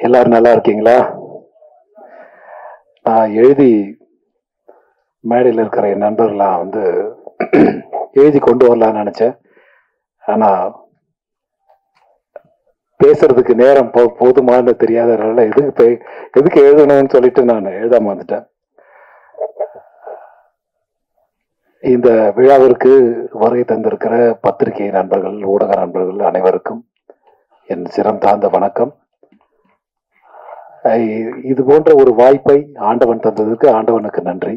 எல்லாரும் நல்லா இருக்கீங்களா? நான் எழுதி மேடையில் இருக்கிற என் நண்பர்களாம் வந்து எழுதி கொண்டு வரலான்னு நினைச்சேன். ஆனா பேசுறதுக்கு நேரம் போதுமானு தெரியாதனால எதுக்கு எழுதணும்னு சொல்லிட்டு நான் எழுதாம வந்துட்டேன். இந்த விழாவிற்கு வருகை தந்திருக்கிற பத்திரிகை நண்பர்கள், ஊடக நண்பர்கள் அனைவருக்கும் என் சிரம் தாழ்ந்த வணக்கம். இது போன்ற ஒரு வாய்ப்பை ஆண்டவன் தந்ததற்கு ஆண்டவனுக்கு நன்றி.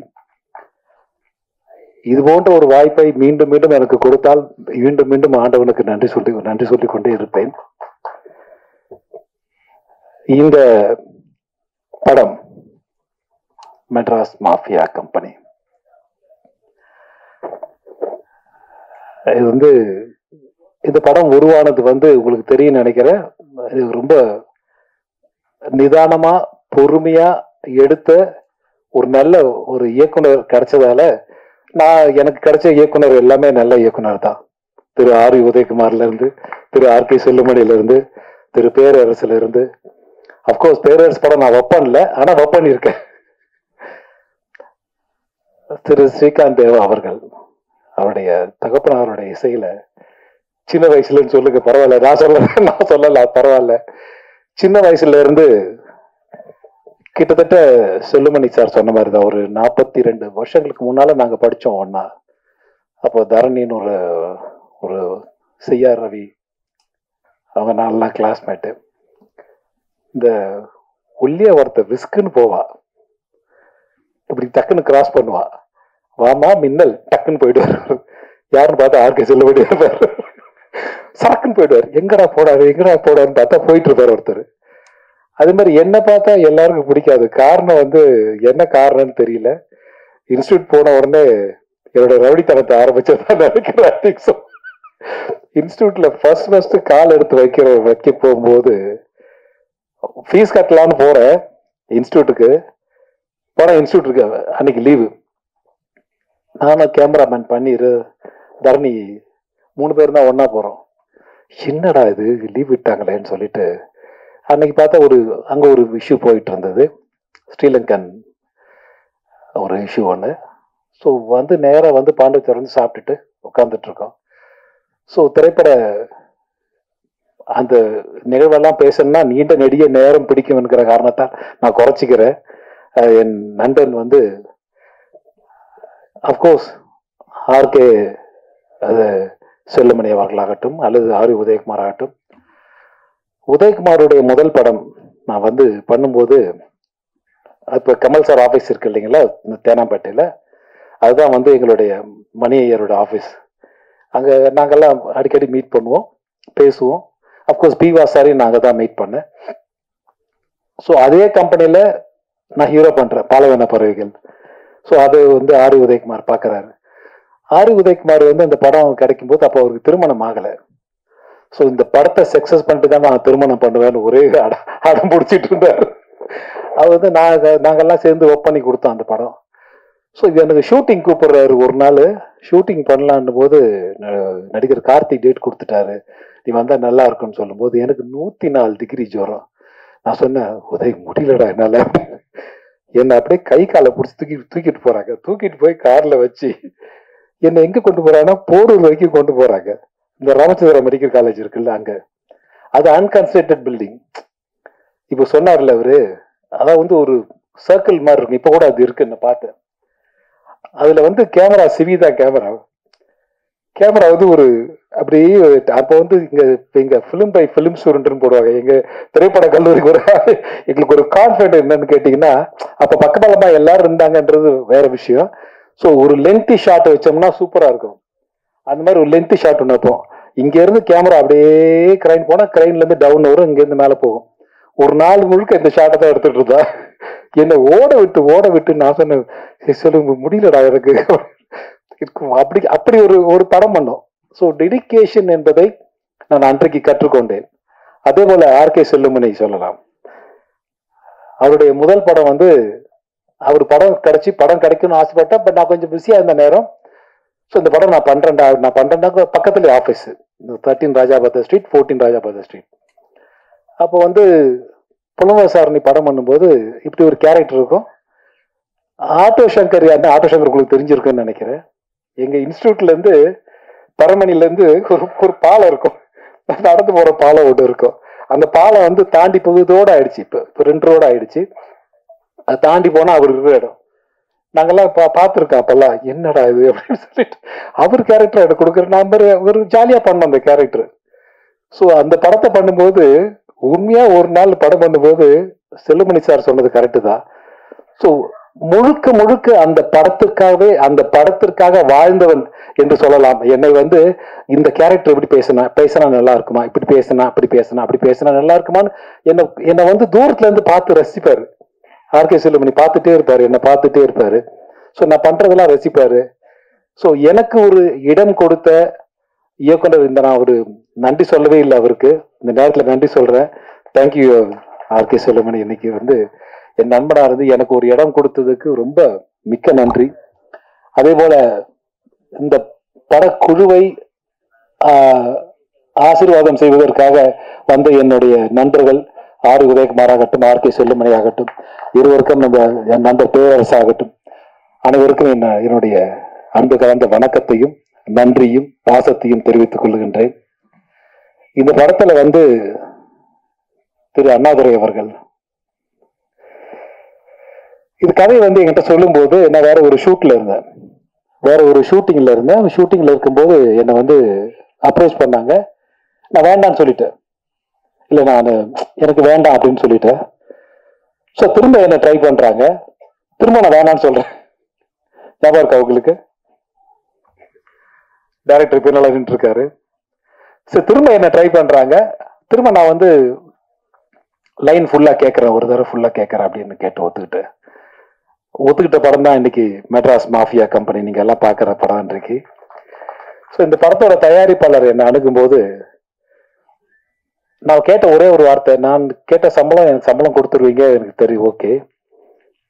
இது போன்ற ஒரு வாய்ப்பை மீண்டும் மீண்டும் எனக்கு கொடுத்தால் மீண்டும் மீண்டும் ஆண்டவனுக்கு நன்றி சொல்லிக் கொண்டே இருப்பேன். இந்த படம் மெட்ராஸ் மாஃபியா கம்பெனி. இது வந்து இந்த படம் உருவானது வந்து உங்களுக்கு தெரியும் நினைக்கிறேன். இது ரொம்ப நிதானமா பொறுமையா எடுத்த ஒரு நல்ல ஒரு இயக்குனர் கிடைச்சதால எனக்கு கிடைச்ச இயக்குனர் எல்லாமே நல்ல இயக்குனர் தான். திரு ஆர் உதயகுமார்ல இருந்து, திரு ஆர் கே செல்லுமணில இருந்து, திரு பேரரசுல இருந்து. அப்கோர்ஸ் பேரரசு படம் நான் வைப்பன்ல, ஆனா வைப்பன் இருக்கேன். திரு ஸ்ரீகாந்த் தேவா அவர்கள், அவருடைய தகப்பனாருடைய இசையில சின்ன வயசுலன்னு சொல்லுங்க, பரவாயில்ல, நான் சொல்லல பரவாயில்ல. சின்ன வயசுல இருந்து கிட்டத்தட்ட செல்லுமணி சார் சொன்ன மாதிரி தான், ஒரு 42 வருஷங்களுக்கு முன்னால நாங்க படிச்சோம் ஒன்னா. அப்போ தரணின்னு ஒரு செய்யார் ரவி, அவங்க நல்லா கிளாஸ்மேட்டு. இந்த ஒல்லியா ஒருத்த விஸ்குன்னு போவா, இப்படி டக்குன்னு கிராஸ் பண்ணுவா, வாமா மின்னல், டக்குன்னு போயிடுவார். யாருன்னு பார்த்தா ஆர்கே செல்லுமணி இருப்பார். சாக்குன்னு போயிடுவார். எங்கடா போடாருன்னு பார்த்தா போயிட்டு இருப்பார் ஒருத்தர். அது மாதிரி என்ன பார்த்தா எல்லாருக்கும் பிடிக்காது. காரணம் வந்து என்ன காரணம்னு தெரியல. இன்ஸ்டியூட் போன உடனே என்னோட ரவுடித்தனத்தை ஆரம்பிச்சதான் நினைக்கிறேன். இன்ஸ்டியூட்ல ஃபர்ஸ்ட் கால் எடுத்து வைக்க போகும்போது ஃபீஸ் கட்டலான்னு போறேன். இன்ஸ்டியூட்டுக்கு அன்னைக்கு லீவு. நானும் கேமராமேன் பண்ணிரு தரணி 3 பேர் தான் ஒன்னா போறோம். என்னடா இது லீவ் விட்டாங்களேன்னு சொல்லிட்டு அன்னைக்கு பார்த்தா அங்க ஒரு இஷ்யூ போயிட்டு இருந்தது, ஸ்ரீலங்கன் ஒரு இஷ்யூ ஒன்று. ஸோ நேராக பாண்டிச்சேரி சாப்பிட்டுட்டு உட்காந்துட்டு இருக்கோம். ஸோ திரைப்பட அந்த நிகழ்வெல்லாம் பேசணும்னா நீண்ட நெடிய நேரம் பிடிக்கும்ங்கிற காரணத்தால் நான் குறைச்சிக்கிறேன். என் நண்பன் அப்கோர்ஸ் ஆர்கே செல்லுமணி அவர்களாகட்டும் அல்லது ஆர் உதயகுமார் ஆகட்டும். உதயகுமாருடைய முதல் படம் நான் பண்ணும்போது, இப்போ கமல் சார் ஆஃபீஸ் இருக்கு இல்லைங்களா தேனாம்பேட்டையில், அதுதான் எங்களுடைய மணி ஐயரோட ஆஃபீஸ். அங்கே நாங்கள்லாம் அடிக்கடி மீட் பண்ணுவோம், பேசுவோம். அப்கோர்ஸ் பி.வா சாரையும் நாங்கள் தான் மீட் பண்ணேன். ஸோ அதே கம்பெனியில் நான் ஹீரோ பண்ணுறேன், பாலைவன பறவைகள். ஸோ அது ஆர் உதயகுமார் பார்க்குறாரு. ஆர் உதயகுமார் அந்த படம் கிடைக்கும் போது அப்போ அவருக்கு திருமணம் ஆகலை. ஸோ இந்த படத்தை சக்சஸ் பண்ணிட்டு தான் நான் திருமணம் பண்ணுவேன்னு ஒரே அடம் பிடிச்சிட்டு இருந்தாரு. அது நாங்கெல்லாம் சேர்ந்து ஒர்க் பண்ணி கொடுத்தோம் அந்த படம். ஸோ இது எனக்கு ஷூட்டிங் கூப்பிடுறாரு. ஒரு நாள் ஷூட்டிங் பண்ணலான்னு போது நடிகர் கார்த்திக் டேட் கொடுத்துட்டாரு, நீ வந்தா நல்லா இருக்குன்னு சொல்லும் போது எனக்கு 104 டிகிரி ஜுரம். நான் சொன்னேன், உதவி முடியலடா என்னால. என்னை அப்படியே கை காலை பிடிச்சி தூக்கிட்டு போறாங்க. தூக்கிட்டு போய் கார்ல வச்சு என்னை எங்க கொண்டு போறாங்கன்னா போரூர் வரைக்கும் கொண்டு போறாங்க. இந்த ராமச்சந்திரா மெடிக்கல் காலேஜ் இருக்குல்ல, அங்க அது அன்கன்ஸ்ட்ரக்டட் பில்டிங். இப்ப சொன்னார்ல அவரு, அதான் ஒரு சர்க்கிள் மாதிரி இருக்கும். இப்ப கூட அது இருக்குன்னு பார்த்தேன். அதுல கேமரா சிவிதா கேமரா அப்படியே அப்போ இங்க பிலிம் பை பிலிம் ஸ்டூடெண்ட்னு போடுவாங்க எங்க திரைப்பட கல்லூரிக்கு. எங்களுக்கு ஒரு கான்ஃபிடன்ட் என்னன்னு கேட்டீங்கன்னா, அப்ப பக்கபலமா எல்லாரும் இருந்தாங்கன்றது வேற விஷயம். ஸோ ஒரு லென்த்தி ஷாட் வச்சோம்னா சூப்பரா இருக்கும். அந்த மாதிரி ஒரு லென்த் ஷாட் ஒன்று வைப்போம். இங்க இருந்து கேமரா அப்படியே கிரைன் போனா கிரைன்ல இருந்து டவுன் வரும், இங்க இருந்து மேல போகும். ஒரு நாள் முழுக்க இந்த ஷாட்டை தான் எடுத்துட்டு இருந்தா. என்னை ஓட விட்டு நான் சொன்னேன், சொல்லுங்க முடியலடா எனக்கு. அப்படி ஒரு படம் பண்ணோம். ஸோ டெடிகேஷன் என்பதை நான் அன்றைக்கு கற்றுக்கொண்டேன். அதே போல ஆர்கே செல்லுமணி சொல்லலாம். அவருடைய முதல் படம் அவர் படம் கிடைக்கும்னு ஆசைப்பட்டேன். பட் நான் கொஞ்சம் பிஸியா இருந்த நேரம். ஸோ இந்த படம் நான் பண்றேன்டா பக்கத்துல ஆஃபீஸ் 13 ராஜாபாத ஸ்ட்ரீட், 14 ராஜாபாத ஸ்ட்ரீட். அப்போ புலவசாரணி படம் பண்ணும்போது இப்படி ஒரு கேரக்டர் இருக்கும். ஆட்டோ சங்கர் யாருன்னா ஆட்டோ சங்கர் உங்களுக்கு தெரிஞ்சிருக்குன்னு நினைக்கிறேன். எங்க இன்ஸ்டியூட்ல இருந்து பரமணில இருந்து ஒரு பாலம் இருக்கும், நடந்து போற பாலம் ஒன்று இருக்கும். அந்த பாலம் வந்து தாண்டி போகுதோடு ஆயிடுச்சு. இப்போ 2 ரோடு ஆயிடுச்சு. அதை தாண்டி போனா அவர் இருக்கிற இடம். நாங்கெல்லாம் பார்த்துருக்கோம். அப்பெல்லாம் என்னடா இது அப்படின்னு சொல்லிட்டு அவர் கேரக்டர் எனக்கு கொடுக்குற நம்பர் ஒரு ஜாலியா பண்ணோம் அந்த கேரக்டர். ஸோ அந்த படத்தை பண்ணும்போது உண்மையா ஒரு நாள் படம் பண்ணும்போது செல்லுமணி சார் சொன்னது கரெக்டு தான். ஸோ முழுக்க முழுக்க அந்த படத்திற்காக வாழ்ந்தவன் என்று சொல்லலாம். என்னை வந்து இந்த கேரக்டர் எப்படி பேசினா நல்லா இருக்குமா, இப்படி பேசினா அப்படி பேசினா நல்லா இருக்குமான்னு என்னை வந்து தூரத்துல இருந்து பார்த்து ரசிப்பாரு. ஆர்கே செல்லுமணி பார்த்துட்டே இருப்பாரு, என்னை பார்த்துட்டே இருப்பாரு. ஸோ நான் பண்றதெல்லாம் ரசிப்பாரு. ஸோ எனக்கு ஒரு இடம் கொடுத்த இயக்குனர் இந்த நான் ஒரு நன்றி சொல்லவே இல்லை அவருக்கு. இந்த நேரத்தில் நன்றி சொல்றேன். தேங்க்யூ ஆர்கே செல்லுமணி. இன்னைக்கு வந்து என் நண்பனா இருந்து எனக்கு ஒரு இடம் கொடுத்ததுக்கு ரொம்ப மிக்க நன்றி. அதே போல இந்த படக்குழுவை ஆசீர்வாதம் செய்வதற்காக வந்த என்னுடைய நண்பர்கள் ஆர் உதயகுமார் ஆகட்டும், ஆர்கே செல்லுமணி ஆகட்டும், இருவருக்கும் என் நண்பர் பேரரசு ஆகட்டும், அனைவருக்கும் என்னுடைய அன்பு கலந்த வணக்கத்தையும் நன்றியும் பாசத்தையும் தெரிவித்துக் கொள்கின்றேன். இந்த படத்துல வந்து திரு அண்ணாதுரை அவர்கள் இது கதையை வந்து என்கிட்ட சொல்லும் போது நான் வேற ஒரு ஷூட்டிங்ல இருந்தேன். ஷூட்டிங்ல இருக்கும்போது என்னை வந்து அப்ரோச் பண்ணாங்க. நான் வேண்டான்னு சொல்லிட்டேன். இல்லை நான் எனக்கு வேண்டாம் அப்படின்னு சொல்லிட்டேன். ஸோ திரும்ப என்ன ட்ரை பண்றாங்க. திரும்ப நான் வேணான்னு சொல்றேன். ஞாபகம் இருக்கா உங்களுக்கு? டைரக்டர் பின்னால நின்று இருக்காரு. ஸோ திரும்ப என்ன ட்ரை பண்றாங்க. திரும்ப நான் வந்து லைன் ஃபுல்லா கேட்கறேன், ஒரு தடவை ஃபுல்லா கேட்கறேன் அப்படின்னு கேட்டு ஒத்துக்கிட்ட படம் தான் இன்னைக்கு மெட்ராஸ் மாஃபியா கம்பெனி. நீங்க எல்லாம் பாக்குற படம் இன்றைக்கு. ஸோ இந்த படத்தோட தயாரிப்பாளர் என்ன அணுகும்போது நான் கேட்ட ஒரே ஒரு வார்த்தை, நான் கேட்ட சம்பளம் எனக்கு சம்பளம் கொடுத்துருவீங்க, எனக்கு தெரியும், ஓகே.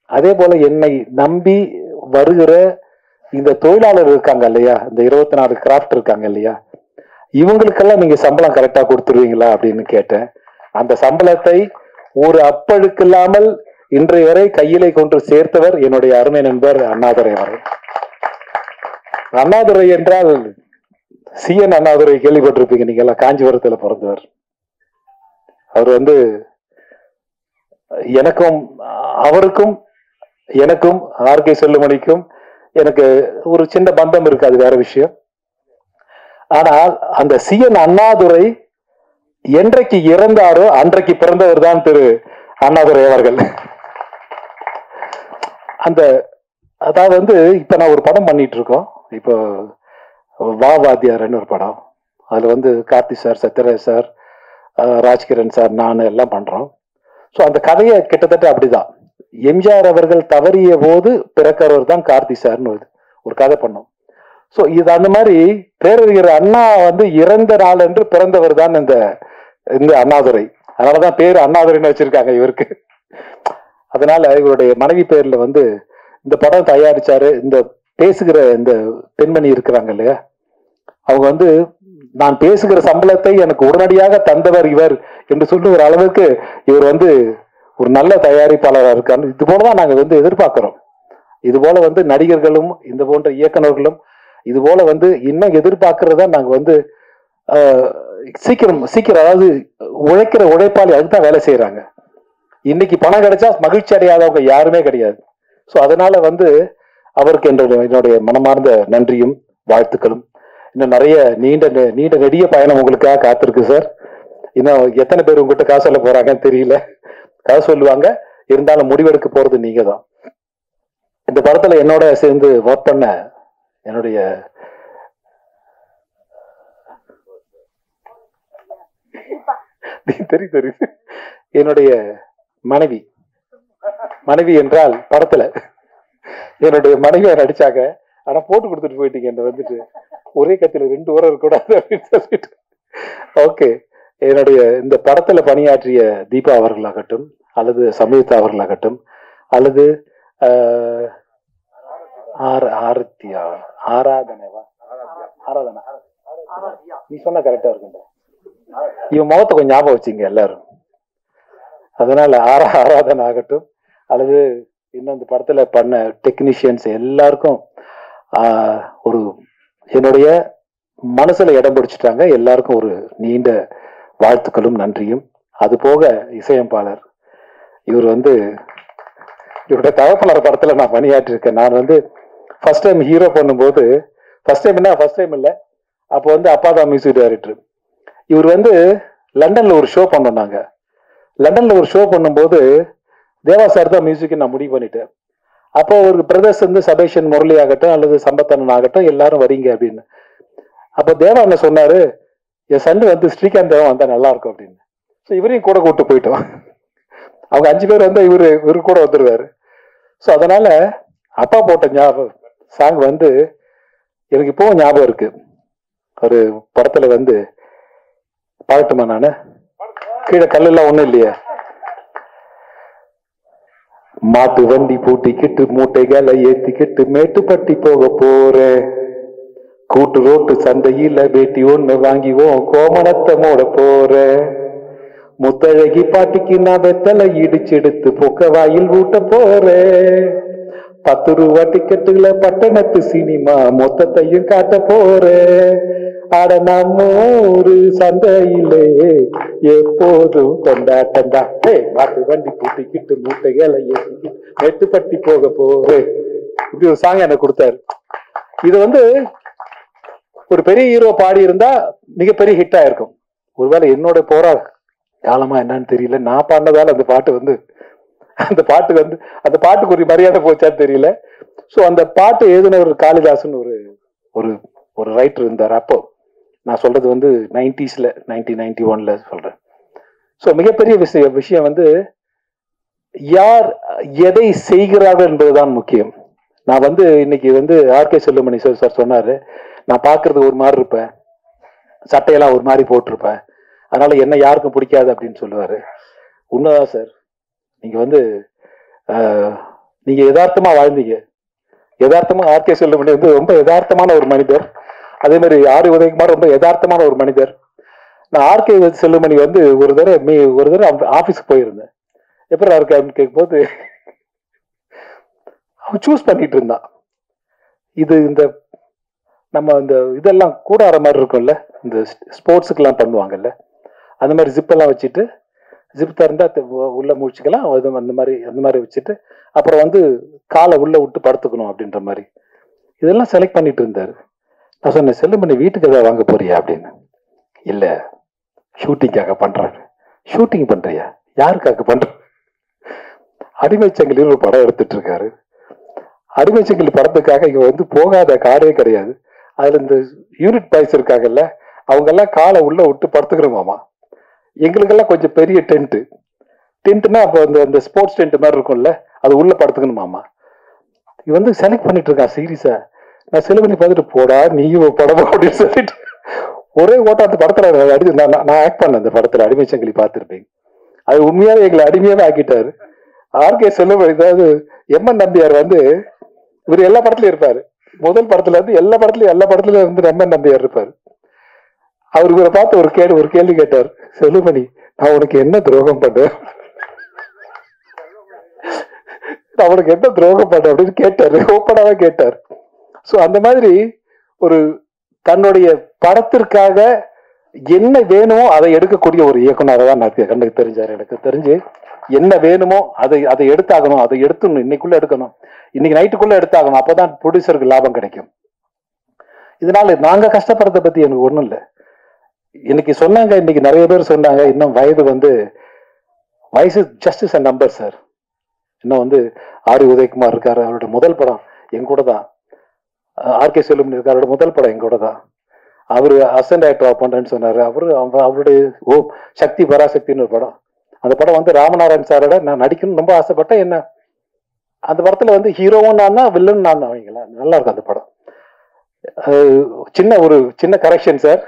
அதே போல என்னை நம்பி வருகிற இந்த தொழிலாளர் இருக்காங்க இல்லையா, இந்த 24 கிராஃப்ட் இருக்காங்க இல்லையா, இவங்களுக்கெல்லாம் நீங்க சம்பளம் கரெக்டா கொடுத்துருவீங்களா அப்படின்னு கேட்டேன். அந்த சம்பளத்தை ஒரு அப்பழுக்கு இல்லாமல் இன்றைய வரை கையிலே கொண்டு சேர்த்தவர் என்னுடைய அருமை நண்பர் அண்ணாதுரை அவர்கள். அண்ணாதுரை என்றால் சிஎன் அண்ணாதுரை கேள்விப்பட்டிருப்பீங்க நீங்க எல்லாம். காஞ்சிபுரத்துல பிறந்தவர் அவர். வந்து அவருக்கும் எனக்கும் ஆர்கே செல்லுமணிக்கும் எனக்கு ஒரு சின்ன பந்தம் இருக்கு, அது வேற விஷயம். ஆனால் அந்த சிஎன் அண்ணாதுரை என்றைக்கு இறந்தாரோ அன்றைக்கு பிறந்தவர் தான் திரு அண்ணாதுரை அவர்கள். அதாவது வந்து இப்ப நான் ஒரு படம் பண்ணிட்டு இருக்கோம். இப்போ வாத்தியார்னு ஒரு படம். அதுல வந்து Karthi sir, Sathyaraj sir, Rajkiran sir, நான் எல்லாம் பண்றோம். ஸோ அந்த கதையை கிட்டத்தட்ட அப்படிதான். எம்ஜிஆர் அவர்கள் தவறிய போது பிறக்கிறவர் தான் கார்த்தி சார்னு ஒரு கதை பண்ணோம். ஸோ இது அந்த மாதிரி பேரறிஞர் அண்ணா வந்து இறந்த நாள் என்று பிறந்தவர் தான் இந்த அண்ணாதுரை. அதனாலதான் பேரு அண்ணாதுரைன்னு வச்சிருக்காங்க இவருக்கு. அதனால இவருடைய மனைவி பேர்ல வந்து இந்த படம் தயாரிச்சாரு. இந்த பேசுகிற இந்த பெண்மணி இருக்கிறாங்க இல்லையா, அவங்க வந்து நான் பேசுகிற சம்பளத்தை எனக்கு உடனடியாக தந்தவர் இவர் என்று சொல்லுகிற அளவுக்கு இவர் வந்து ஒரு நல்ல தயாரிப்பாளராக இருக்காரு. இது போலதான் நாங்க வந்து எதிர்பார்க்கிறோம். இது போல வந்து நடிகர்களும் இந்த போன்ற இயக்குநர்களும் இது போல வந்து இன்னும் எதிர்பார்க்கறதா நாங்க வந்து சீக்கிரம் அதாவது உழைக்கிற உழைப்பாளி அதுதான் வேலை செய்யறாங்க. இன்னைக்கு பணம் கிடைச்சா மகிழ்ச்சி அடையாதவங்க யாருமே கிடையாது. ஸோ அதனால வந்து அவருக்கு என்னுடைய மனமார்ந்த நன்றியும் வாழ்த்துக்களும். இன்னும் நிறைய நீண்ட நெடிய பயணம் உங்களுக்காக காத்திருக்கு சார். இன்னும் எத்தனை பேர் உங்ககிட்ட காசு சொல்ல போறாங்கன்னு தெரியல. காசு சொல்லுவாங்க, இருந்தாலும் முடிவெடுக்க போறது நீங்க தான். இந்த படத்துல என்னோட சேர்ந்து ஒர்க் பண்ண என்னுடைய தெரியும் என்னுடைய மனைவி என்றால் படத்துல என்னுடைய மனைவியை நடிச்சாங்க. ஆனா போட்டு கொடுத்துட்டு போயிட்டீங்க என்ன வந்துட்டு, ஒரே கத்தில 2 உரம் இருக்கக்கூடாது அப்படின்னு சொல்லிட்டு. ஓகே, என்னுடைய இந்த படத்துல பணியாற்றிய தீபா அவர்களாகட்டும், அல்லது சமீதா அவர்களாகட்டும், அல்லது ஆராதனா நீ சொன்ன கரெக்டா இருக்குங்க. இவன் முகத்தை கொஞ்சம் ஞாபகம் வச்சுங்க எல்லாரும். அதனால ஆராதனை ஆகட்டும் அல்லது இன்னும் இந்த படத்துல பண்ண டெக்னீஷியன்ஸ் எல்லாருக்கும் ஒரு என்னுடைய மனசுல இடம் பிடிச்சிட்டாங்க. எல்லாருக்கும் ஒரு நீண்ட வாழ்த்துக்களும் நன்றியும். அது போக இசையமைப்பாளர் இவர் இவருடைய தகப்பனார் படத்துல நான் பணியாற்றிருக்கேன். நான் ஃபர்ஸ்ட் டைம் ஹீரோ பண்ணும்போது, ஃபர்ஸ்ட் டைம் இல்லை, அப்போ அப்பா தான் மியூசிக் டைரக்டர். இவர் லண்டன்ல ஒரு ஷோ பண்ணோம். நாங்க லண்டன்ல ஒரு ஷோ பண்ணும்போது தேவா சார் தான் மியூசிக் நான் முடிவு பண்ணிட்டேன். அப்போ ஒரு பிரதர்ஸ் சபேஷன் முரளி ஆகட்டும் அல்லது சம்பத்தனன் ஆகட்டும் எல்லாரும் வரீங்க அப்படின்னு. அப்போ தேவா என்ன சொன்னாரு, என் சன்னு ஸ்ரீகாந்த் தேவா வந்தா நல்லா இருக்கும் அப்படின்னு. ஸோ இவரையும் கூட கூப்பிட்டு போயிட்டோம். அவங்க 5 பேர் இவரு கூட வந்துருவாரு. ஸோ அதனால அப்பா போட்ட ஞாபகம் சாங் எனக்கு இப்போ ஞாபகம் இருக்கு. ஒரு படத்துல பாடட்டுமா? நானு கீழே கல்லெல்லாம் ஒண்ணும் இல்லையே. மாட்டு வண்டி பூட்டிக்கிட்டு மூட்டைகளை ஏத்திக்கிட்டு மேட்டுப்பட்டி போக போறேன். கூட்டு ரோட்டு சந்தையில வேட்டி ஒண்ணு வாங்கிவோம் கோமணத்தை மூட போறேன். முத்தழகி பாட்டிக்கு நான் வெத்தலை இடிச்செடுத்து பொக்க வாயில் ஊட்ட போறேன். 10 ரூபா டிக்கெட்டுல பட்டணத்து சினிமா மொத்தத்தையும் காட்ட போறேன். அட நம்ம ஒரு சந்தையிலே எப்போதும் கொண்டாட்டந்தா. மாட்டு வண்டி பூட்டிக்கிட்டு மூட்டைகளை ஏற்றிக்கிட்டு மேட்டுப்பட்டி போக போறேன். இப்படி ஒரு சாங் எனக்கு கொடுத்தாரு. இது ஒரு பெரிய ஹீரோ பாடி இருந்தா மிகப்பெரிய ஹிட் ஆயிருக்கும். ஒருவேளை என்னோட போரா காலமா என்னன்னு தெரியல, நான் பாடினதால அந்த பாட்டு அந்த பாட்டுக்கு ஒரு மரியாதை போச்சான்னு தெரியல. ஸோ அந்த பாட்டு எழுதினவர் காளிதாசன் ஒரு ஒரு ரைட்டர் இருந்தார். அப்போ நான் சொல்றது 90s 1991 சொல்றேன். ஸோ மிகப்பெரிய விஷயம் யார் எதை செய்கிறார்கள் என்பதுதான் முக்கியம். நான் இன்னைக்கு ஆர்கே செல்லுமணி சார் சொன்னாரு, நான் பாக்குறது ஒரு மாதிரி இருப்பேன், சட்டையெல்லாம் ஒரு மாதிரி போட்டிருப்பேன், அதனால என்ன யாருக்கும் பிடிக்காது அப்படின்னு சொல்லுவாரு. உண்மைதான் சார். நீங்க நீங்க யதார்த்தமா வாழ்ந்தீங்க. யதார்த்தமா ஆர்கே செல்லுமணி ரொம்ப யதார்த்தமான ஒரு மனிதர். அதே மாதிரி ஆர் உதயகுமார் ரொம்ப யதார்த்தமான ஒரு மனிதர். நான் ஆர்கே செல்லுமணி ஒரு தடவை ஆபீஸ்க்கு போயிருந்தேன். எப்படி இருக்கு அப்படின்னு கேட்கும்போது அவன் சூஸ் பண்ணிட்டு இருந்தான். இந்த நம்ம இதெல்லாம் கூடார மாதிரி இருக்கும்ல, இந்த ஸ்போர்ட்ஸுக்கெல்லாம் பண்ணுவாங்கல்ல, அந்த மாதிரி ஜிப்பெல்லாம் வச்சுட்டு ஜிப் திறந்தா உள்ள முடிச்சுக்கலாம், அந்த மாதிரி வச்சுட்டு அப்புறம் காலை உள்ள விட்டு படுத்துக்கணும் அப்படின்ற மாதிரி இதெல்லாம் செலக்ட் பண்ணிட்டு இருந்தாரு. நான் சொன்னேன், செல்லுமணி வீட்டுக்கு ஏதாவது வாங்க போறியா அப்படின்னு. இல்ல, ஷூட்டிங்காக பண்றாரு. ஷூட்டிங் பண்றியா? யாருக்காக பண்ற? அடிமைச்சங்கிலின்னு ஒரு படம் எடுத்துட்டு இருக்காரு. அடிமைச்சங்கிலி படத்துக்காக இங்க போகாத காரே கிடையாது. அதுல இந்த யூனிட் பாய்ஸ் இருக்காங்கல்ல, அவங்க எல்லாம் காலை உள்ள விட்டு படுத்துக்கிறோமாமா. எங்களுக்கெல்லாம் கொஞ்சம் பெரிய டென்ட்னா அப்போ அந்த ஸ்போர்ட்ஸ் டென்ட் மாதிரி இருக்கும்ல, அது உள்ள படுத்துக்கணுமாமா. இது செலக்ட் பண்ணிட்டு இருக்கான் சீரியஸா. நான் செலக்ட் பார்த்துட்டு போடா நீயும் படமா அப்படின்னு சொல்லிட்டு ஒரே ஓட்டம் அந்த படத்துல நான் ஆக்ட் பண்ணேன். அந்த படத்துல அடிமைச்சங்கிலி பார்த்துருப்பீங்க. அது உண்மையாவே எங்களை அடிமையாவே ஆக்கிட்டாரு. ஆர்கே செல்லுமணி. அதாவது எம்என் நம்பியார் இவர் எல்லா படத்துலயும் இருப்பாரு. முதல் படத்துல எல்லா படத்துலயும் எம்என் நம்பியார் இருப்பாரு. அவர் இவரை பார்த்து ஒரு கேள்வி கேட்டார், செல்லுமணி நான் உனக்கு என்ன துரோகம் பண்ணேன், அவனுக்கு என்ன துரோகம் பண்ண அப்படின்னு கேட்டாரு. ஓப்பனாவே கேட்டார். ஸோ அந்த மாதிரி ஒரு தன்னுடைய படத்திற்காக என்ன வேணுமோ அதை எடுக்கக்கூடிய ஒரு இயக்குனரை தான் கண்ணுக்கு தெரிஞ்சாரு. எனக்கு தெரிஞ்சு என்ன வேணுமோ அதை எடுத்தாகணும், அதை எடுத்துடணும், இன்னைக்குள்ள எடுக்கணும், இன்னைக்கு நைட்டுக்குள்ள எடுத்தாகணும், அப்பதான் ப்ரொடியூசருக்கு லாபம் கிடைக்கும். இதனால நாங்க கஷ்டப்படுறத பத்தி எனக்கு ஒண்ணும் இல்லை. இன்னைக்கு சொன்னாங்க, இன்னைக்கு நிறைய பேர் சொன்னாங்க, இன்னும் வயசு ஜஸ்ட் அ நம்பர் சார். இன்னும் ஆர் உதயகுமார் இருக்காரு, அவரோட முதல் படம் என் கூட தான். ஆர்கே செல்லுமணி இருக்காரு, அவரோட முதல் படம் என் கூட தான். அவரு அசிஸ்டன்ட் டைரக்டர் பண்றேன்னு சொன்னாரு. அவருடைய சக்தி பராசக்தின்னு ஒரு படம். அந்த படம் ராமநாராயண் சாரோட நான் நடிக்கணும்னு ரொம்ப ஆசைப்பட்டேன். என்ன அந்த படத்துல ஹீரோவும் நான் தான், வில்லன் நான் தான். அவங்களா நல்லா இருக்கும் அந்த படம். சின்ன கரெக்ஷன் சார்.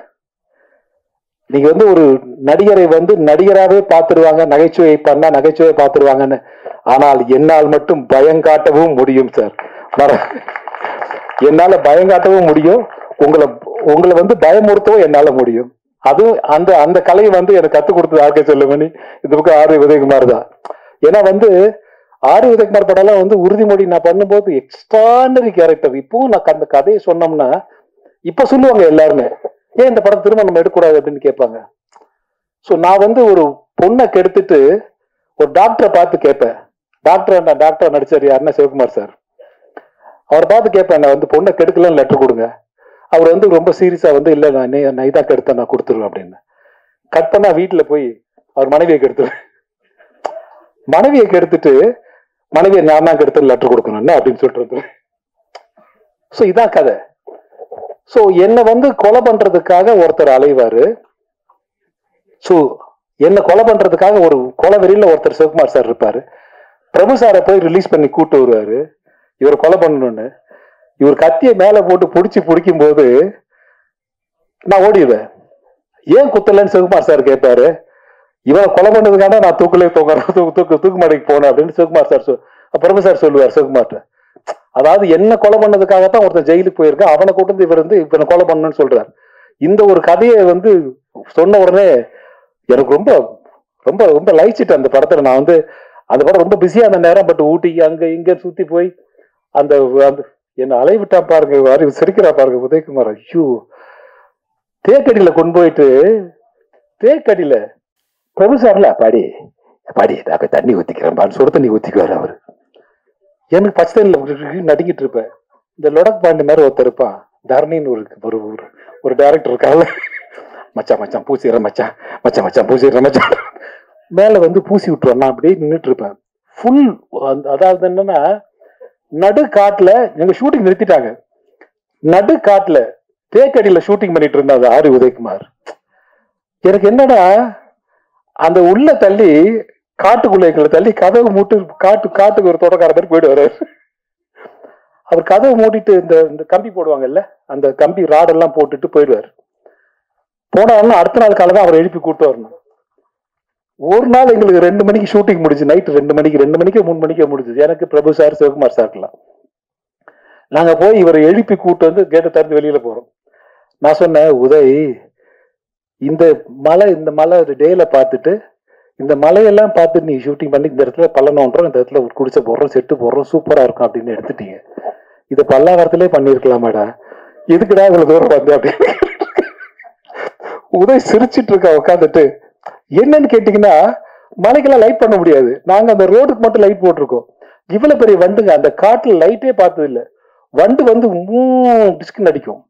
நீங்க ஒரு நடிகரை நடிகராகவே பார்த்துருவாங்க, நகைச்சுவை பண்ணா நகைச்சுவை பார்த்துருவாங்கன்னு. ஆனால் என்னால் மட்டும் பயம் காட்டவும் முடியும் சார். என்னால பயம் காட்டவும் முடியும், உங்களை பயமுறுத்தவும் என்னால முடியும். அதுவும் அந்த அந்த கலையை வந்து எனக்கு கத்துக் கொடுத்தது ஆர்கே செல்வமணி, இந்த பக்கம் ஆர் உதயகுமார் தான். ஏன்னா வந்து ஆர் உதயகுமார் படம் வந்து உறுதிமொழி நான் பண்ணும்போது எக்ஸ்ட்ரானரி கேரக்டர். இப்பவும் நான் அந்த கதையை சொன்னோம்னா இப்ப சொல்லுவாங்க எல்லாருமே, ஏன் இந்த படம் திரும்ப நம்ம எடுக்கக்கூடாது அப்படின்னு கேட்பாங்க. ஸோ நான் வந்து ஒரு பொண்ணை கெடுத்துட்டு ஒரு டாக்டரை பார்த்து கேட்பேன். டாக்டர் நடிச்சார் யாருன்னா சிவகுமார் சார். அவரை பார்த்து கேட்பேன், நான் வந்து பொண்ணை கெடுக்கலன்னு லெட்டர் கொடுங்க. அவர் வந்து ரொம்ப சீரியஸா வந்து இல்லை நான் இதான் கெடுத்தேன், நான் கொடுத்துருவேன் அப்படின்னு. கட் பண்ணா வீட்டுல போய் அவர் மனைவியை கெடுத்துருவேன். மனைவியை கெடுத்துட்டு மனைவியை நான் தான் கெடுத்து லெட்டர் கொடுக்கணும் அப்படின்னு சொல்லிட்டு. ஸோ இதான் கதை. ஸோ என்னை வந்து கொலை பண்றதுக்காக ஒருத்தர் அலைவாரு. ஸோ என்ன கொலை பண்றதுக்காக ஒரு கொலை வெறியில ஒருத்தர் சிவகுமார் சார் இருப்பாரு. பிரபு சாரை போய் ரிலீஸ் பண்ணி கூட்டு வருவாரு இவர் கொலை பண்ணணும்னு. இவர் கத்தியை மேல போட்டு பிடிக்கும் போது நான் ஓடிடுவேன். ஏன் குத்தலன்னு சிவகுமார் சார் கேட்பாரு. இவரை கொலை பண்ணதுக்காக நான் தூக்கு மாடிக்கு போனேன் அப்படின்னு சிவகுமார் சார் பிரபு சார் சொல்லுவார் சிவகுமார்ட்ட. அதாவது என்ன கொலை பண்ணதுக்காகத்தான் ஒருத்தர் ஜெயிலுக்கு போயிருக்கேன், அவனை கூட்டு இவர் வந்து இப்ப கொலை பண்ணணும்னு சொல்றாரு. இந்த ஒரு கதையை வந்து சொன்ன உடனே எனக்கு ரொம்ப ரொம்ப ரொம்ப லைச்சிட்டு அந்த படத்துல. நான் வந்து அந்த படம் ரொம்ப பிஸியா அந்த நேரம். பட் ஊட்டி அங்க இங்க சுத்தி போய் அந்த என்ன அலைவிட்டா பாருங்க, சிரிக்கிறா பாருங்க உதயகுமார். ஐயோ, தேக்கடியில கொண்டு போயிட்டு தேக்கடியில பிரபு சார்ல பாடி பாடி நான் தண்ணி ஊத்திக்கிறேன், சுடு தண்ணி ஊத்திக்குவாரு அவரு. எனக்கு பச்சை தண்ணியில் நடுங்கிட்டு இருப்பேன். இந்த லொடக் பாண்டி மாதிரி ஒருத்தர் இருப்பான், தரணின்னு ஒரு ஒரு டைரக்டர் இருக்காங்க. மச்சான் பூசிடுற மச்சான் பூசிடுற மச்சான் மேல வந்து பூசி விட்டுருவான். நான் அப்படியே நின்றுட்டு இருப்பேன் ஃபுல். அதாவது என்னன்னா, நடு காட்டுல எங்க ஷூட்டிங் நிறுத்திட்டாங்க. நடு காட்டுல தேக்கடியில ஷூட்டிங் பண்ணிட்டு இருந்தா ஆர் உதயகுமார். எனக்கு என்னன்னா, அந்த உள்ள தள்ளி காட்டுக்குள்ள எங்களை தள்ளி கதவு மூட்டு காட்டுக்கு ஒரு தோட்டக்கார மாதிரி போயிட்டு வர்றாரு. அவர் கதவை மூடிட்டு இந்த கம்பி போடுவாங்கல்ல, அந்த கம்பி ராடெல்லாம் போட்டுட்டு போயிடுவார். போனாலும் அடுத்த நாள் காலை தான் அவர் எழுப்பி கூப்பிட்டு வரணும். ஒரு நாள் எங்களுக்கு 2 மணிக்கு ஷூட்டிங் முடிச்சு, நைட்டு 2 மணிக்கு 3 மணிக்கு முடிஞ்சது. எனக்கு பிரபு சார் சிவகுமார் சார்லாம் நாங்க போய் இவரை எழுப்பி கூப்பிட்டு வந்து கேட்டை திறந்து வெளியில போறோம். நான் சொன்னேன், உதய் இந்த மலை டேல பார்த்துட்டு இந்த மலையெல்லாம் பார்த்துட்டு நீ ஷூட்டிங் பண்ணி இந்த இடத்துல பள்ளனோன்றோம், இந்த இடத்துல குடிசை போடுறோம், செட்டு போடுறோம், சூப்பரா இருக்கும் அப்படின்னு எடுத்துட்டீங்க. இதை பல்லாவரத்திலே பண்ணிருக்கலாமாடா, எதுக்குடா இவ்வளவு தூரம் வந்து அப்படின்னு உதய் சிரிச்சிட்டு இருக்கா உட்காந்துட்டு. என்னன்னு கேட்டீங்கன்னா, மலைக்கெல்லாம் லைட் பண்ண முடியாது, நாங்க அந்த ரோடுக்கு மட்டும் லைட் போட்டிருக்கோம். இவ்வளவு பெரிய வண்டுங்க, அந்த காட்டுல லைட்டே பார்த்தது இல்லை. வண்டு வந்து டிஸ்கின் அடிக்கும்,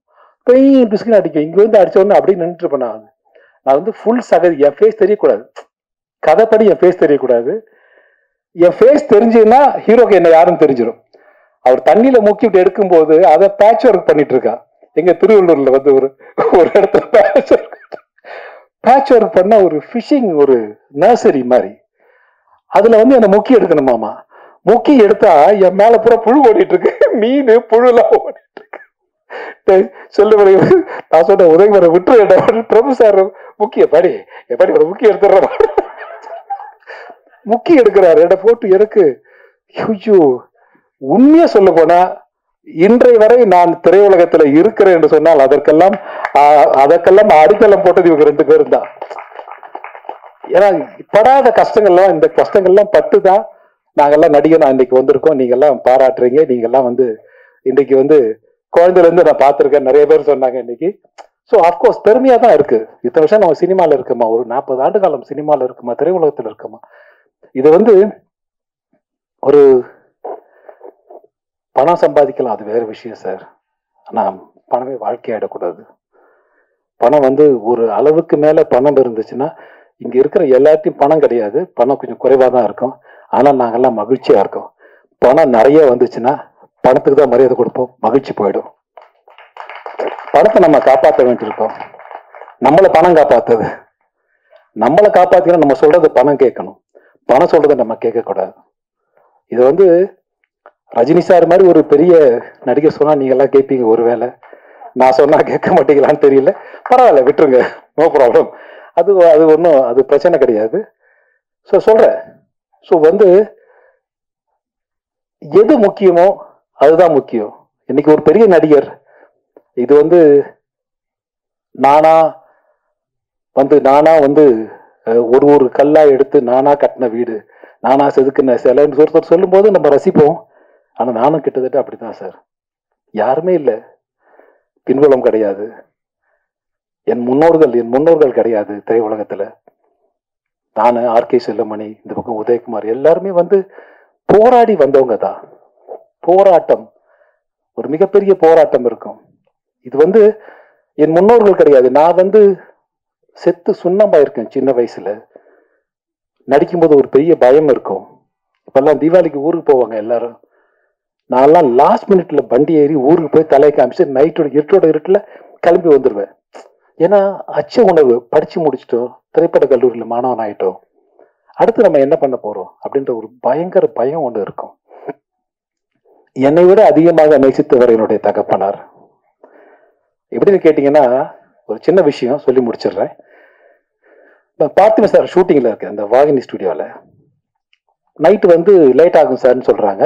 டிஸ்கின் அடிக்கும். இங்க வந்து அடிச்ச உடனே அப்படியே நின்றுட்டு இருப்பேன். நான் வந்து ஃபுல் சகதி, என் ஃபேஸ் தெரியக்கூடாது, கதைப்படி என் ஃபேஸ் தெரியக்கூடாது. என் ஃபேஸ் தெரிஞ்சுன்னா ஹீரோக்கு என்ன யாருன்னு தெரிஞ்சிடும். அவர் தண்ணியில மூக்கி விட்டு எடுக்கும் போது அதை பேட்ச் ஒர்க் பண்ணிட்டு இருக்கா. எங்க திருவள்ளூர்ல வந்து ஒரு இடத்துல பேட்ச் ஒர்க் பண்ண ஒரு ஃபிஷிங் ஒரு நர்சரி மாதிரி, அதுல வந்து என்ன முக்கி எடுக்கணுமாமா. முக்கி எடுத்தா என் மேல பூரா புழு ஓடிட்டு இருக்கு, மீன் புழு எல்லாம் ஓடிட்டு இருக்கு. சொல்லு, நான் சொன்ன உதயகுமாரை விட்டுரு. பிரபு சார் முக்கிய படி எப்படி ஒரு முக்கிய எடுத்துடுற, முக்கி எடுக்கிறாரு என்ன போட்டு எனக்கு. ஐயோ, உண்மையா சொல்ல போனா இன்றைய வரை நான் திரையுலகத்துல இருக்கிறேன் என்று சொன்னால் அதற்கெல்லாம் அடித்தளம் போட்டது இவங்க 2 பேரும் தான். ஏன்னா படாத கஷ்டங்கள்லாம், இந்த கஷ்டங்கள்லாம் பட்டுதான் நாங்கெல்லாம் நடிகர் இன்னைக்கு வந்திருக்கோம். நீங்க எல்லாம் பாராட்டுறீங்க. நீங்க எல்லாம் வந்து இன்னைக்கு வந்து குழந்தைல இருந்து நான் பார்த்திருக்கேன், நிறைய பேர் சொன்னாங்க இன்னைக்கு. ஸோ அப்கோர்ஸ் பெருமையா தான் இருக்கு. இத்தனை வருஷம் நம்ம சினிமால இருக்குமா, ஒரு 40 ஆண்டு காலம் சினிமால இருக்குமா, திரையுலகத்துல இருக்குமா. இது வந்து ஒரு பணம் சம்பாதிக்கலாம், அது வேற விஷயம் சார். ஆனா பணமே வாழ்க்கையாயிடக்கூடாது. பணம் வந்து ஒரு அளவுக்கு மேல பணம் இருந்துச்சுன்னா, இங்க இருக்கிற எல்லாத்தையும் பணம் கிடையாது, பணம் கொஞ்சம் குறைவா தான் இருக்கும். ஆனா நாங்கெல்லாம் மகிழ்ச்சியா இருக்கோம். பணம் நிறைய வந்துச்சுன்னா பணத்துக்கு தான் மரியாதை கொடுப்போம், மகிழ்ச்சி போயிடும். பணத்தை நம்ம காப்பாற்ற வேண்டியிருக்கோம். நம்மளை பணம் காப்பாத்துது. நம்மளை காப்பாத்தினா நம்ம சொல்றது பணம் கேட்கணும், பணம் சொல்றதை நம்ம கேட்கக்கூடாது. இது வந்து ரஜினி சார் மாதிரி ஒரு பெரிய நடிகர் சொன்னா நீங்க எல்லாம் கேட்பீங்க, ஒருவேளை நான் சொன்னா கேட்க மாட்டீங்களான்னு தெரியல. பரவாயில்ல, விட்டுருங்க, நோ ப்ராப்ளம். அது ஒன்றும் அது பிரச்சனை கிடையாது. ஸோ சொல்றேன். ஸோ வந்து எது முக்கியமோ அதுதான் முக்கியம். இன்னைக்கு ஒரு பெரிய நடிகர், இது வந்து நானா வந்து நானா வந்து ஒரு ஒரு கல்லா எடுத்து நானா கட்டின வீடு, நானா செதுக்கின சிலைன்னு ஒருத்தர் சொல்லும் போது நம்ம ரசிப்போம். ஆனா நானும் கிட்டத்தட்ட அப்படித்தான் சார். யாருமே இல்லை, பின்புலம் கிடையாது, என் முன்னோர்கள் கிடையாது திரையுலகத்துல. நானு, ஆர்கே செல்வமணி, இந்த பக்கம் உதயகுமார், எல்லாருமே வந்து போராடி வந்தவங்க தான். போராட்டம், ஒரு மிகப்பெரிய போராட்டம் இருக்கும். இது வந்து என் முன்னோர்கள் கிடையாது. நான் வந்து செத்து சுண்ணமா இருக்கேன். சின்ன வயசுல நடிக்கும்போது ஒரு பெரிய பயம் இருக்கும். இப்பெல்லாம் தீபாவளிக்கு ஊருக்கு போவாங்க எல்லாரும். நான்லாம் லாஸ்ட் மினிட்ல வண்டி ஏறி ஊருக்கு போய் தலையை காமிச்சு நைட்டோட இருட்டுல கிளம்பி வந்துடுவேன். ஏன்னா அச்ச உணர்வு, படிச்சு முடிச்சிட்டோம், திரைப்பட கல்லூரியில் மாணவன் ஆயிட்டோம், அடுத்து நம்ம என்ன பண்ண போறோம் அப்படின்ற ஒரு பயங்கர பயம் ஒன்று இருக்கும். என்னை விட அதிகமாக நேசித்தவர் என்னுடைய தகப்பனார். எப்படின்னு கேட்டீங்கன்னா, ஒரு சின்ன விஷயம் சொல்லி முடிச்சிடுறேன். நான் பார்த்திபன் சார் ஷூட்டிங்ல இருக்கேன், இந்த வாகினி ஸ்டுடியோல. நைட்டு வந்து லேட் ஆகும் சார்ன்னு சொல்றாங்க.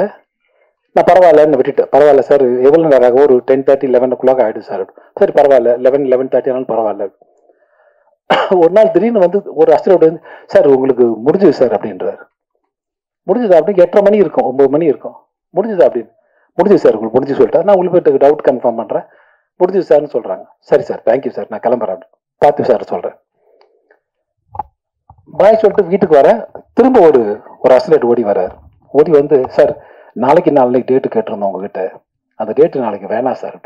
நான் பரவாயில்லன்னு விட்டுட்டேன். பரவாயில்ல சார், எவ்வளவு நேரம் ஆகும்? ஒரு 10:30 11 ஆயிடும் சார். சரி பரவாயில்ல, 11:30 ஆனாலும் பரவாயில்ல. ஒரு நாள் திடீர்னு வந்து ஒரு அசிஸ்டன்ட் வந்து, சார் உங்களுக்கு முடிஞ்சது சார் அப்படின்றாரு. முடிஞ்சது அப்படின்னு 8:30 மணி இருக்கும், 9 மணி இருக்கும். முடிஞ்சது அப்படின்னு, முடிஞ்சது சார் உங்களுக்கு முடிஞ்சு சொல்லிட்டேன். நான் உங்களுக்கு டவுட் கன்ஃபார்ம் பண்றேன், முடிஞ்சது சார்னு சொல்றாங்க. சரி சார், தேங்க்யூ சார், நான் கிளம்புறேன். பார்த்து சார் சொல்றேன். பாய் சொல்லிட்டு வீட்டுக்கு வரேன். திரும்ப ஒரு அசிஸ்டன்ட் ஓடி வர்றாரு. ஓடி வந்து, சார் நாளைக்கு டேட்டு கேட்டிருந்தோம் உங்ககிட்ட, அந்த டேட்டு நாளைக்கு வேணாம் சார்.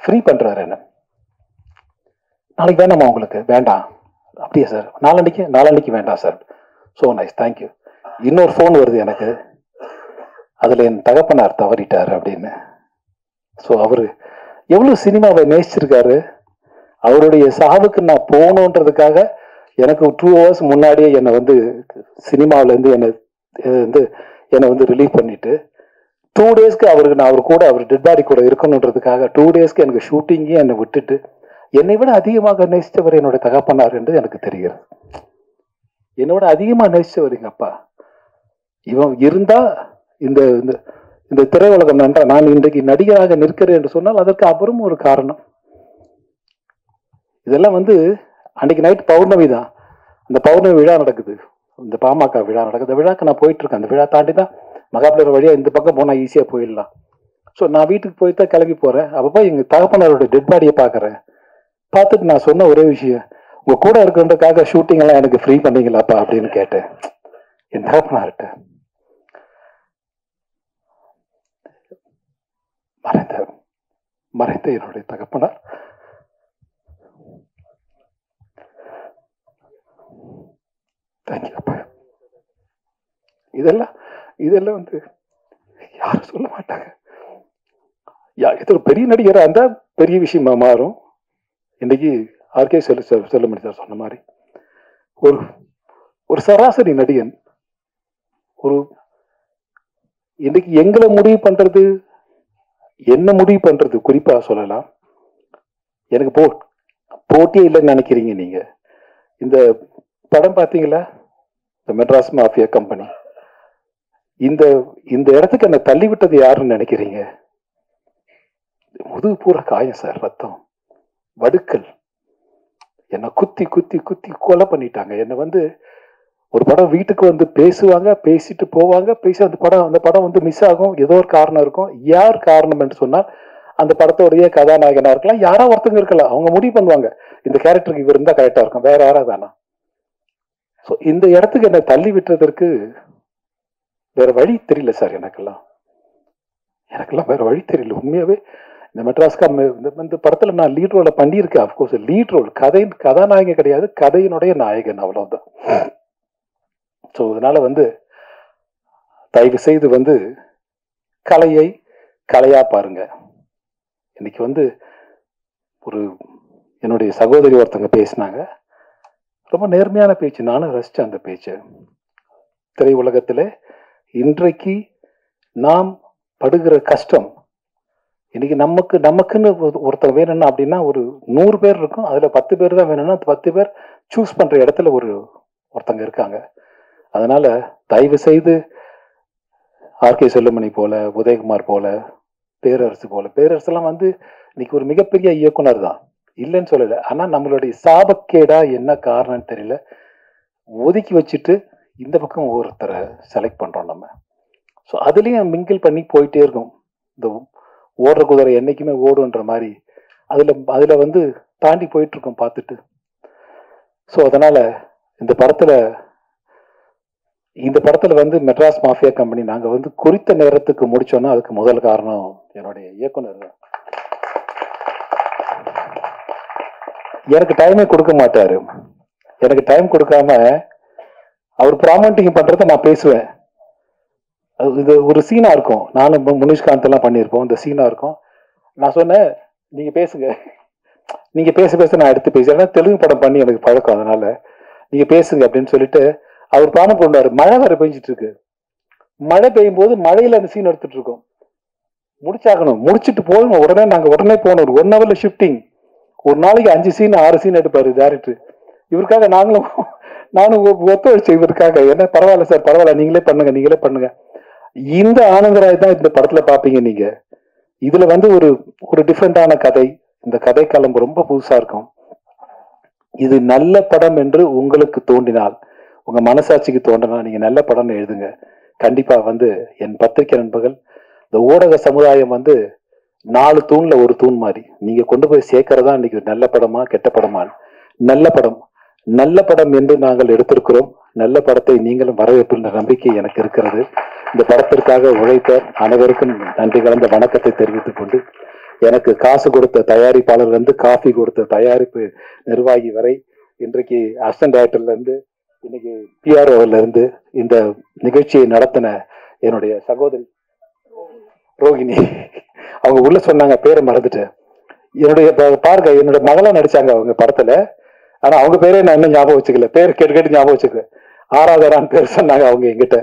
ஃப்ரீ பண்றாரு என்ன. நாளைக்கு வேணாமா உங்களுக்கு? வேண்டாம். அப்படியே சார், நாளன்னைக்கு வேண்டாம் சார். So nice, thank you. இன்னொரு ஃபோன் வருது எனக்கு, அதுல என் தகப்பனார் தவறிட்டார் அப்படின்னு. ஸோ அவரு எவ்வளவு சினிமாவை நேசிச்சிருக்காரு. அவருடைய சாவுக்கு நான் போகணுன்றதுக்காக எனக்கு 2 hours முன்னாடியே என்னை வந்து சினிமாவில இருந்து என்னை வந்து ரிலீவ் பண்ணிட்டு 2 daysக்கு அவருக்கு நான் அவர் டெட் பாடி கூட இருக்கணுன்றதுக்காக 2 daysக்கு எனக்கு ஷூட்டிங்கே என்னை விட்டுட்டு என்னை விட அதிகமாக நேசித்தவர் என்னோட தகப்பனார் என்று எனக்கு தெரிகிறது. என்னோட அதிகமா நேசித்தவர் எங்க அப்பா. இவன் இருந்தா இந்த இந்த திரையுலகம் நன்றா நான் இன்றைக்கு நடிகராக நிற்கிறேன் என்று சொன்னால் அதற்கு அப்புறம் ஒரு காரணம். இதெல்லாம் வந்து அன்னைக்கு நைட் பௌர்ணமி தான். அந்த பௌர்ணமி விழா நடக்குது, இந்த பாமக விழா நடக்குது. அந்த விழாக்கு நான் போயிட்டு இருக்கேன். அந்த விழா தாண்டி தான் மகாபலிபுரம் வழியா இந்த பக்கம் போனா ஈஸியா போயிடலாம். ஸோ நான் வீட்டுக்கு போய் தான் கிளம்பி போறேன். அப்பப்போ எங்க தகப்பனாரோட டெட் பாடியை பாக்குறேன். பார்த்துட்டு நான் சொன்ன ஒரே விஷயம், உங்க கூட இருக்கிறதுக்காக ஷூட்டிங் எல்லாம் எனக்கு ஃப்ரீ பண்ணீங்களாப்பா அப்படின்னு கேட்டேன் என் தகப்பனார்கிட்ட. மறைந்த என்னுடைய தகப்பனார் தேங்க்யூப்பா. இதெல்லாம் வந்து யாரும் சொல்ல மாட்டாங்க. இது பெரிய நடிகராக இருந்தா பெரிய விஷயமா மாறும். இன்னைக்கு ஆர்கே செல்வமணி சார் சொன்ன மாதிரி ஒரு சராசரி நடிகன் இன்னைக்கு எங்களை முடிவு பண்றது, என்ன முடிவு பண்றது குறிப்பா சொல்லலாம். எனக்கு போட்டியே இல்லைன்னு நினைக்கிறீங்க நீங்க. இந்த படம் பார்த்தீங்களா, இந்த மெட்ராஸ் மாஃபியா கம்பெனி, இந்த இடத்துக்கு என்ன தள்ளி விட்டது யாருன்னு நினைக்கிறீங்க? முதுகு பூரா காயம் சார், ரத்தம், வடுக்கல், என்னை குத்தி குத்தி குத்தி கொலை பண்ணிட்டாங்க. என்னை வந்து ஒரு படம் வீட்டுக்கு வந்து பேசுவாங்க, பேசிட்டு போவாங்க, அந்த படம் வந்து மிஸ் ஆகும். ஏதோ ஒரு காரணம் இருக்கும். யார் காரணம் என்று சொன்னால் அந்த படத்தோடைய கதாநாயகனா இருக்கலாம், யாரோ ஒருத்தங்க இருக்கலாம். அவங்க முடிவு பண்ணுவாங்க, இந்த கேரக்டருக்கு இவர் இருந்தா கரெக்டா இருக்கும், வேற யாரா வேணாம். ஸோ இந்த இடத்துக்கு என்னை தள்ளி விட்டுறதற்கு வேற வழி தெரியல சார். எனக்கெல்லாம் வேற வழி தெரியல உண்மையாவே. இந்த மெட்ராஸ்கா இந்த படத்துல நான் லீட் ரோல பண்ணியிருக்கேன். அப்கோர்ஸ் லீட் ரோல், கதாநாயகன் கிடையாது, கதையினுடைய நாயகன், அவ்வளவுதான். ஸோ அதனால வந்து தயவு செய்து வந்து கலையை கலையா பாருங்க. இன்னைக்கு வந்து என்னுடைய சகோதரி ஒருத்தங்க பேசினாங்க, ரொம்ப நேர்மையான பேச்சு, நானும் ரசிச்சேன் அந்த பேச்சு. திரையுலகத்துல இன்றைக்கு நாம் படுகிற கஷ்டம், இன்னைக்கு நமக்குன்னு ஒருத்தர் வேணும்னா அப்படின்னா ஒரு 100 பேர் இருக்கும், அதுல 10 பேர் தான் வேணும்னா 10 பேர் சூஸ் பண்ற இடத்துல ஒருத்தங்க இருக்காங்க. அதனால தயவு செய்து ஆர்கே செல்வமணி போல, உதயகுமார் போல, பேரரசு எல்லாம் வந்து இன்னைக்கு ஒரு மிகப்பெரிய இயக்குனர் தான். இல்லைன்னு சொல்லல. ஆனா நம்மளுடைய சாபக்கேடா என்ன காரணம்னு தெரியல, ஒதுக்கி வச்சுட்டு இந்த பக்கம் ஒருத்தரை செலக்ட் பண்றோம் நம்ம. ஸோ அதுலயும் மிங்கிள் பண்ணி போயிட்டே இருக்கும். இந்த ஓடுற குதிரை என்னைக்குமே ஓடுன்ற மாதிரி அதுல வந்து தாண்டி போயிட்டு இருக்கோம் பார்த்துட்டு. ஸோ அதனால இந்த படத்துல வந்து மெட்ராஸ் மாஃபியா கம்பெனி நாங்க வந்து குறித்த நேரத்துக்கு முடிச்சோம்னா அதுக்கு முதல் காரணம் என்னுடைய இயக்குனர். எனக்கு டைமே கொடுக்க மாட்டாரு. எனக்கு டைம் கொடுக்காம அவர் ப்ராமோட்டிங் பண்றத நான் பேசுவேன். இது ஒரு சீனா இருக்கும். நானும் முனிஷ்காந்த் எல்லாம் பண்ணியிருப்போம். இந்த சீனா இருக்கும். நான் சொன்னேன், நீங்க பேசுங்க, நீங்க பேச நான் எடுத்து பேசுறேன். ஏன்னா தெலுங்கு படம் பண்ணி எனக்கு பழக்கம், அதனால நீங்க பேசுங்க அப்படின்னு சொல்லிட்டு அவர் ப்ராணம் கொண்டாரு. மழை வர பெஞ்சிட்டு இருக்கு. மழை பெய்யும் போது மழையில அந்த சீன் எடுத்துட்டு இருக்கோம். முடிச்சாகணும், முடிச்சுட்டு போகணும். உடனே போகணும். ஒரு 1 ஹவர்ல ஷிஃப்டிங். ஒரு நாளைக்கு 5 சீன் 6 சீன் எடுப்பாரு டேரக்டர். இவருக்காக நானும் ஒத்துழைச்சேன் இவருக்காக. என்ன பரவாயில்ல சார், பரவாயில்ல, நீங்களே பண்ணுங்க. இந்த ஆனந்தராய் தான் இந்த படத்துல பாப்பீங்க நீங்க. இதுல வந்து ஒரு டிஃப்ரெண்டான கதை. இந்த கதை காலம் ரொம்ப புதுசா இருக்கும். இது நல்ல படம் என்று உங்களுக்கு தோன்றினால், உங்க மனசாட்சிக்கு தோன்றினா நீங்க நல்ல படம்னு எழுதுங்க. கண்டிப்பா வந்து என் பத்திரிகை நண்பர்கள், இந்த ஊடக சமுதாயம் வந்து 4 தூண்ல ஒரு தூண் மாதிரி. நீங்க கொண்டு போய் சேர்க்கறதா இன்னைக்கு நல்ல படமா கெட்ட படமா. நல்ல படம் என்று நாங்கள் எடுத்திருக்கிறோம். நல்ல படத்தை நீங்களும் வரவேற்கின்ற நம்பிக்கை எனக்கு இருக்கிறது. இந்த படத்திற்காக உழைத்த அனைவருக்கும் நன்றி கலந்த வணக்கத்தை தெரிவித்துக் கொண்டு, எனக்கு காசு கொடுத்த தயாரிப்பாளர்ல இருந்து காஃபி கொடுத்த தயாரிப்பு நிர்வாகி வரை, இன்றைக்கு அசிஸ்டன்ட் டைரக்டர்ல இருந்து இன்னைக்கு பிஆர்ஓல இருந்து இந்த நிகழ்ச்சியை நடத்தின என்னுடைய சகோதரி ரோகிணி, அவங்க உள்ள சொன்னாங்க, பேரை மறந்துட்டேன். பாருங்க, என்னோட மகளா நடிச்சாங்க அவங்க படத்துல. ஆனா அவங்க பேரே நான் இன்னும் ஞாபகம் வச்சுக்கல. பேர் கேட்டு ஞாபகம் வச்சுக்கல. ஆராதரான் பேர் சொன்னாங்க அவங்க என்கிட்ட.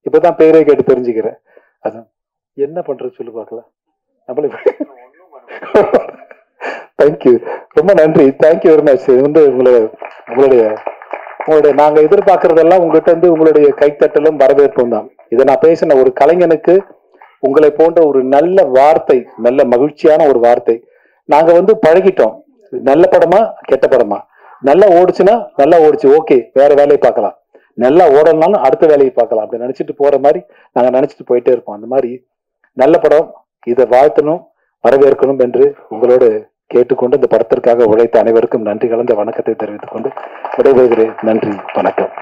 இப்பதான் பேரே கேட்டு தெரிஞ்சுக்கிறேன். அதான் என்ன பண்றது சொல்லி பார்க்கலாம். தேங்க்யூ, ரொம்ப நன்றி. Thank you very much. இது வந்து உங்களுடைய நாங்க எதிர்பார்க்கறதெல்லாம் உங்ககிட்ட இருந்து உங்களுடைய கைத்தட்டலும் வரவேற்பும் தான். இதை நான் பேசின ஒரு கலைஞனுக்கு உங்களை போன்ற ஒரு நல்ல வார்த்தை, நல்ல மகிழ்ச்சியான ஒரு வார்த்தை. நாங்க வந்து பழகிட்டோம். நல்ல படமா கெட்ட படமா, நல்லா ஓடுச்சுன்னா நல்லா ஓடிச்சு, ஓகே, வேற வேலையை பார்க்கலாம். நல்லா ஓடனாலும் அடுத்த வேலையை பார்க்கலாம். அப்படி நினைச்சிட்டு போற மாதிரி நாங்க நினைச்சிட்டு போயிட்டே இருப்போம். அந்த மாதிரி நல்ல படம், இதை வாழ்த்தணும், வரவேற்கணும் என்று உங்களோடு கேட்டுக்கொண்டு இந்த படத்திற்காக உழைத்த அனைவருக்கும் நன்றி கலந்த வணக்கத்தை தெரிவித்துக் கொண்டு விடைபெறுகிறேன். நன்றி, வணக்கம்.